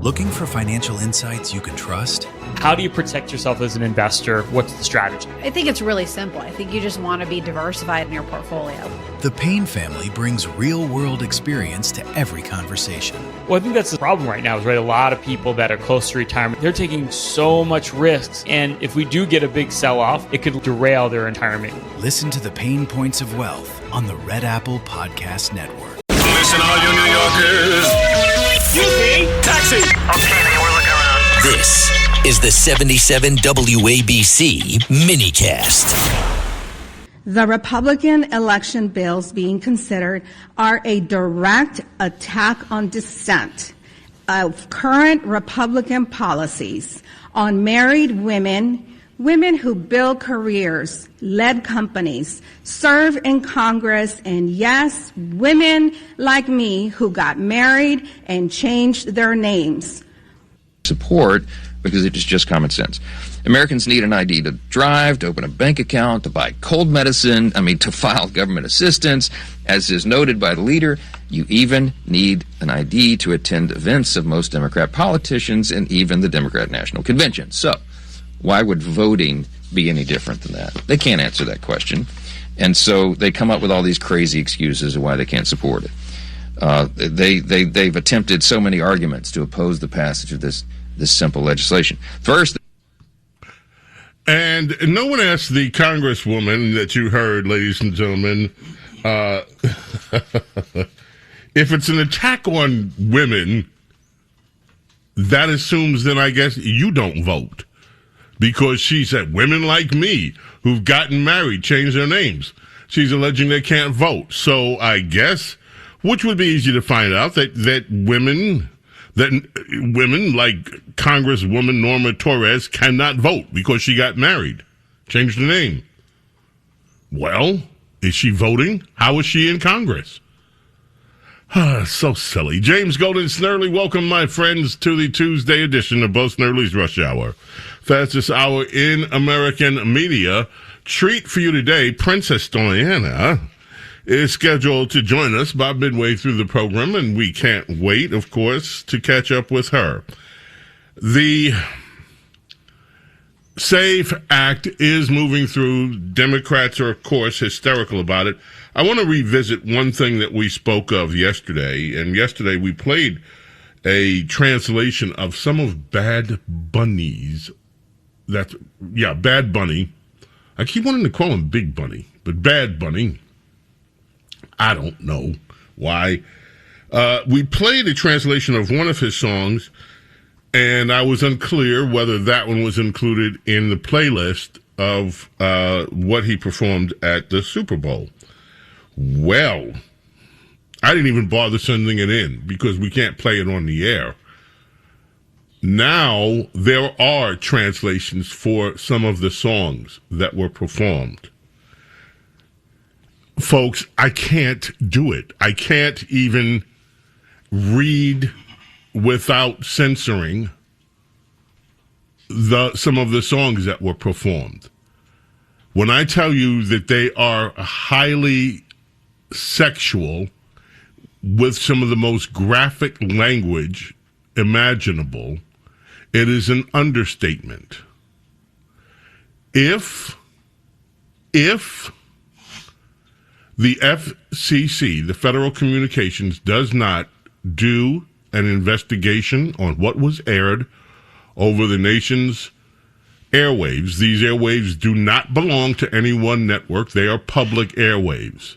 Looking for financial insights you can trust? How do you protect yourself as an investor? What's the strategy? I think it's really simple. I think you just want to be diversified in your portfolio. The Payne family brings real-world experience to every conversation. Well, I think that's the problem right now is, right, a lot of people that are close to retirement, they're taking so much risks. And if we do get a big sell-off, it could derail their retirement. Listen to the Payne Points of Wealth on the Red Apple Podcast Network. Listen, all you New Yorkers. Excuse me. Taxi. Okay, man, we're looking around. This is the 77 WABC minicast. The Republican election bills being considered are a direct attack on dissent of current Republican policies on married women, women who build careers, led companies, serve in Congress, and yes, women like me who got married and changed their names. Support because it is just common sense. Americans need an ID to drive, to open a bank account, to buy cold medicine, to file government assistance. As is noted by the leader, you even need an ID to attend events of most Democrat politicians and even the Democrat National Convention. So, why would voting be any different than that? They can't answer that question. And so they come up with all these crazy excuses of why they can't support it. They've attempted so many arguments to oppose the passage of this simple legislation. First, and no one asked the congresswoman that you heard, ladies and gentlemen, if it's an attack on women, that assumes then I guess you don't vote. Because she said women like me who've gotten married change their names. She's alleging they can't vote. So I guess, which would be easy to find out, that women like Congresswoman Norma Torres cannot vote because she got married. Changed the name. Well, is she voting? How is she in Congress? So silly. James Golden Snerdley, welcome my friends to the Tuesday edition of Bo Snerdley's Rush Hour. Fastest hour in American media. Treat for you today, Princess Diana is scheduled to join us by midway through the program, and we can't wait, of course, to catch up with her. The SAFE Act is moving through. Democrats are, of course, hysterical about it. I want to revisit one thing that we spoke of yesterday, and yesterday we played a translation of some of Bad Bunny's. Bad Bunny. I keep wanting to call him Big Bunny, but Bad Bunny. I don't know why. We played a translation of one of his songs, and I was unclear whether that one was included in the playlist of what he performed at the Super Bowl. Well, I didn't even bother sending it in because we can't play it on the air. Now there are translations for some of the songs that were performed. Folks, I can't do it. I can't even read without censoring some of the songs that were performed. When I tell you that they are highly sexual with some of the most graphic language imaginable, it is an understatement. If the FCC, the Federal Communications, does not do an investigation on what was aired over the nation's airwaves, these airwaves do not belong to any one network. They are public airwaves.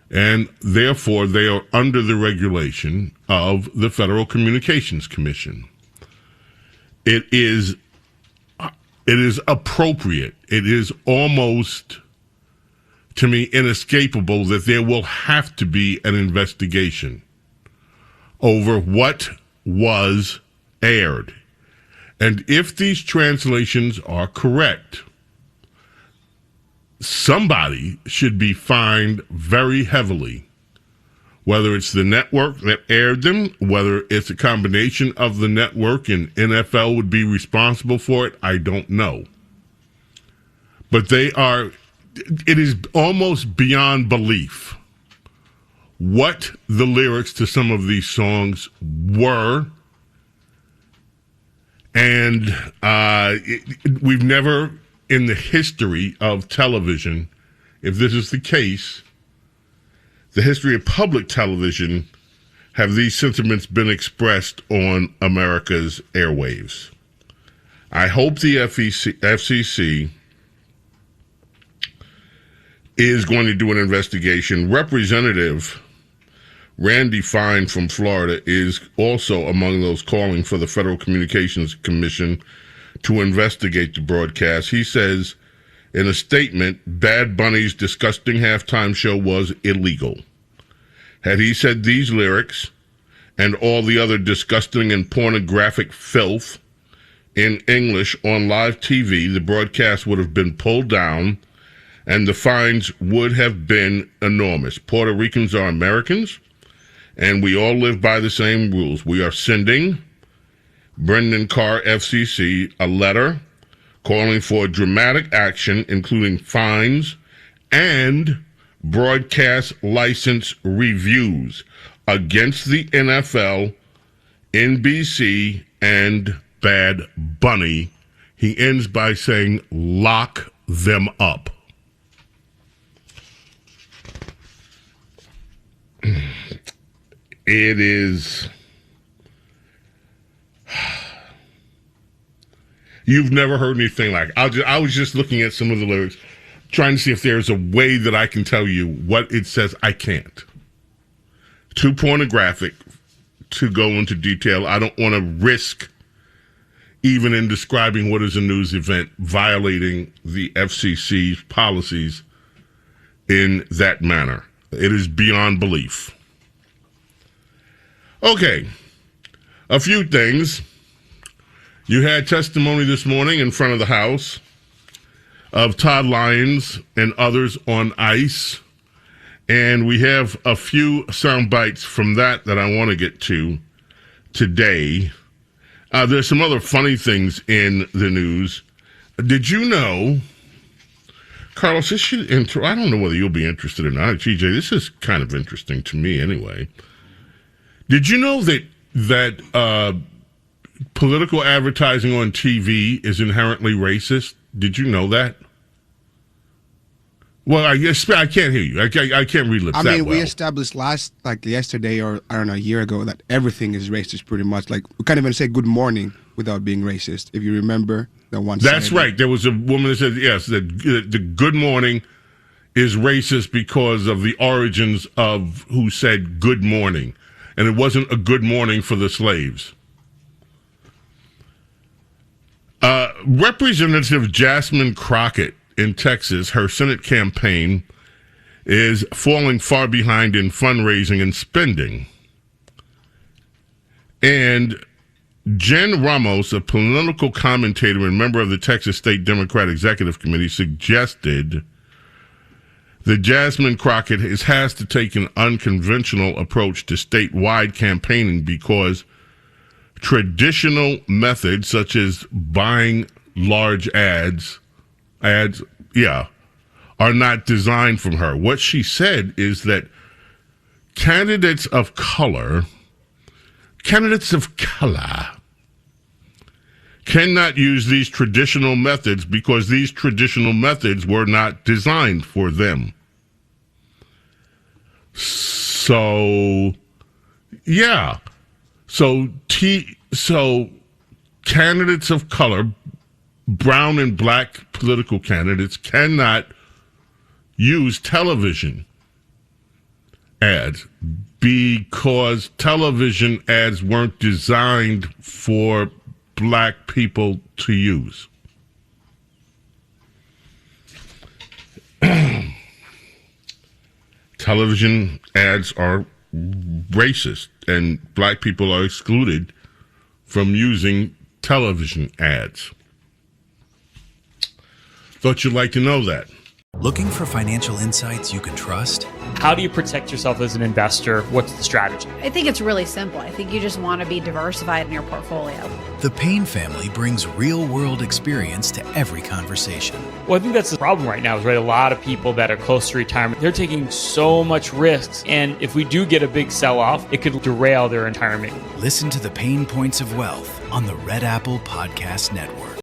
And therefore, they are under the regulation of the Federal Communications Commission. It is appropriate. It is almost, to me, inescapable that there will have to be an investigation over what was aired. And if these translations are correct, somebody should be fined very heavily, whether it's the network that aired them, whether it's a combination of the network and NFL would be responsible for it, I don't know. But it is almost beyond belief what the lyrics to some of these songs were And we've never, in the history of television, if this is the case, the history of public television, have these sentiments been expressed on America's airwaves. I hope the FCC is going to do an investigation. Representative Randy Fine from Florida is also among those calling for the Federal Communications Commission to investigate the broadcast. He says in a statement, Bad Bunny's disgusting halftime show was illegal. Had he said these lyrics and all the other disgusting and pornographic filth in English on live TV, the broadcast would have been pulled down and the fines would have been enormous. Puerto Ricans are Americans, and we all live by the same rules. We are sending Brendan Carr, FCC, a letter calling for dramatic action, including fines and broadcast license reviews against the NFL, NBC, and Bad Bunny. He ends by saying, lock them up. It is... You've never heard anything like it. I was just looking at some of the lyrics, trying to see if there's a way that I can tell you what it says. I can't. Too pornographic to go into detail. I don't want to risk, even in describing what is a news event, violating the FCC's policies in that manner. It is beyond belief. Okay, a few things. You had testimony this morning in front of the House of Todd Lyons and others on ICE, and we have a few sound bites from that I want to get to today. There's some other funny things in the news. Did you know, Carlos, this should I don't know whether you'll be interested or not, GJ, this is kind of interesting to me anyway. Did you know that political advertising on TV is inherently racist? Did you know that? Well, I guess I can't hear you. I can't read lips. We established yesterday or I don't know, a year ago that everything is racist pretty much. Like we can't even say good morning without being racist. If you remember that one. That's Saturday. right. There was a woman that said yes, that the good morning is racist because of the origins of who said good morning, and it wasn't a good morning for the slaves. Representative Jasmine Crockett in Texas, her Senate campaign is falling far behind in fundraising and spending. And Jen Ramos, a political commentator and member of the Texas State Democrat Executive Committee, suggested that Jasmine Crockett has to take an unconventional approach to statewide campaigning because traditional methods such as buying large ads, are not designed from her. What she said is that candidates of color cannot use these traditional methods because these traditional methods were not designed for them. So, yeah. So candidates of color, brown and black political candidates, cannot use television ads because television ads weren't designed for black people to use. Television ads are racist, and black people are excluded from using television ads. Thought you'd like to know that. Looking for financial insights you can trust? How do you protect yourself as an investor? What's the strategy? I think it's really simple. I think you just want to be diversified in your portfolio. The Payne family brings real-world experience to every conversation. Well, I think that's the problem right now is, right, a lot of people that are close to retirement, they're taking so much risks. And if we do get a big sell-off, it could derail their retirement. Listen to the Payne Points of Wealth on the Red Apple Podcast Network.